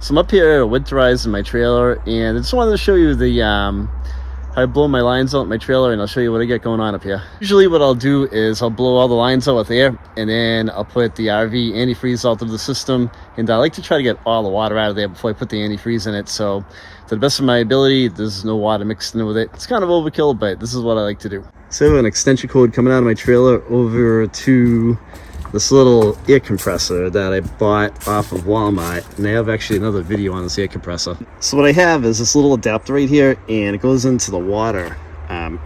So I'm up here winterizing my trailer, and I just wanted to show you the how I blow my lines out in my trailer, and I'll show you what I got going on up here. Usually what I'll do is I'll blow all the lines out with air, and then I'll put the RV antifreeze out of the system, and I like to try to get all the water out of there before I put the antifreeze in it. So to the best of my ability, there's no water mixed in with it. It's kind of overkill, but this is what I like to do. So I have an extension cord coming out of my trailer over to this little air compressor that I bought off of Walmart, and I have actually another video on this air compressor. So what I have is this little adapter right here, and it goes into the water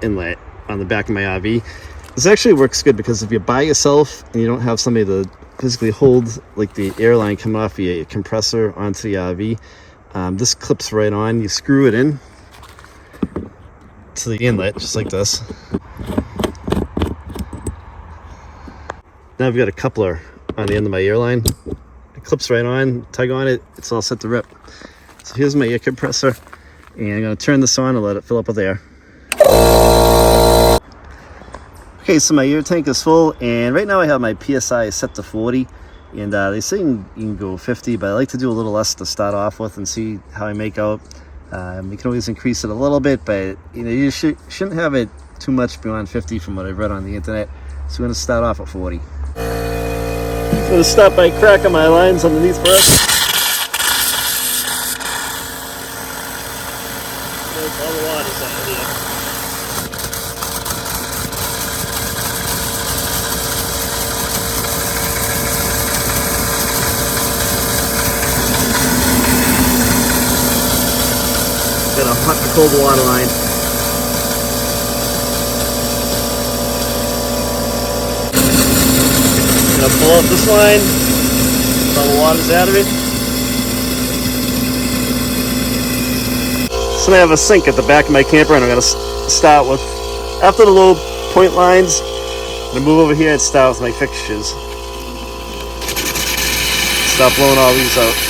inlet on the back of my RV. This actually works good because if you're by yourself and you don't have somebody to physically hold like the airline coming off your compressor onto the RV, this clips right on. You screw it in to the inlet just like this. Now I've got a coupler on the end of my airline. It clips right on, tug on it, it's all set to rip. So here's my air compressor, and I'm gonna turn this on and let it fill up with air. Okay, so my air tank is full, and right now I have my PSI set to 40, and they say you can go 50, but I like to do a little less to start off with and see how I make out. You can always increase it a little bit, but you shouldn't have it too much beyond 50 from what I've read on the internet. So we're gonna start off at 40. I'm going to start by cracking my lines underneath first. There's all the water's out here. Got a hot and cold water line. I'm going to pull up this line, all the water's out of it. So I have a sink at the back of my camper, and I'm going to start with, after the low point lines, I'm going to move over here and start with my fixtures. Start blowing all these out.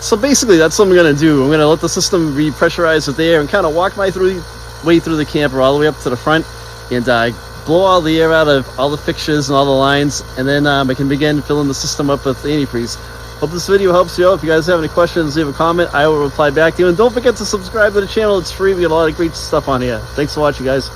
So basically that's what I'm going to do. I'm going to let the system repressurize with air and kind of walk my way through the camper all the way up to the front, and blow all the air out of all the fixtures and all the lines, and then I can begin filling the system up with antifreeze. Hope this video helps you out. If you guys have any questions, leave a comment. I will reply back to you. And don't forget to subscribe to the channel. It's free. We got a lot of great stuff on here. Thanks for watching, guys.